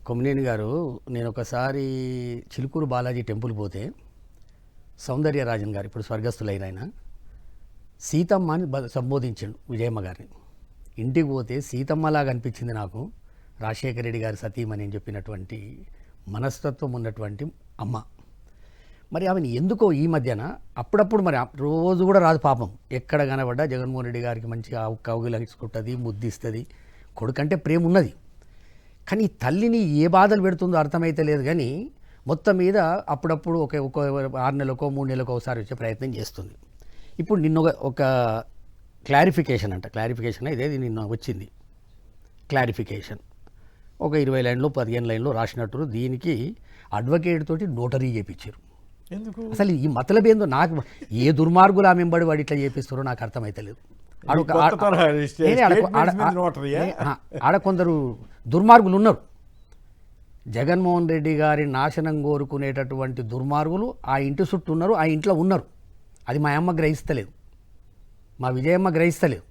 కొమ్మినేని గారు, నేను ఒకసారి చిలుకూరు బాలాజీ టెంపుల్ పోతే సౌందర్యరాజన్ గారు ఇప్పుడు స్వర్గస్థులైన ఆయన సీతమ్మ అని సంబోధించాడు విజయమ్మ గారిని. ఇంటికి పోతే సీతమ్మలాగా అనిపించింది నాకు రాజశేఖర రెడ్డి గారి సతీమణి అని చెప్పినటువంటి మనస్తత్వం ఉన్నటువంటి అమ్మ. మరి ఆమెను ఎందుకో ఈ మధ్యన అప్పుడప్పుడు మరి రోజు కూడా రాదు పాపం, ఎక్కడ కనబడ్డా జగన్మోహన్ రెడ్డి గారికి మంచిగా కౌగిలించుకుంటుంది, ముద్దిస్తుంది, కొడుకంటే ప్రేమ ఉన్నది. కానీ తల్లిని ఏ బాధలు పెడుతుందో అర్థమైతే లేదు. కానీ మొత్తం మీద అప్పుడప్పుడు ఒక 6 నెలలకో 3 నెలలకో ఒకసారి వచ్చే ప్రయత్నం చేస్తుంది. ఇప్పుడు నిన్న ఒక క్లారిఫికేషన్ ఇదేది నిన్న వచ్చింది క్లారిఫికేషన్, ఒక 20 లైన్లో 15 లైన్లో రాసినట్టు. దీనికి అడ్వకేట్ తోటి నోటరీ చేయించారు. ఎందుకు అసలు ఈ మతలబ్ ఏందో, నాకు ఏ దుర్మార్గులు ఆమె వెంబడి వాడు ఇట్లా చేపిస్తారో నాకు అర్థమైతే లేదు. ఆడ కొందరు దుర్మార్గులు ఉన్నారు. జగన్మోహన్ రెడ్డి గారి నాశనం కోరుకునేటటువంటి దుర్మార్గులు ఆ ఇంటి చుట్టూ ఉన్నారు, ఆ ఇంట్లో ఉన్నారు. అది మా అమ్మ గ్రహిస్తలేదు, మా విజయమ్మ గ్రహిస్తలేదు.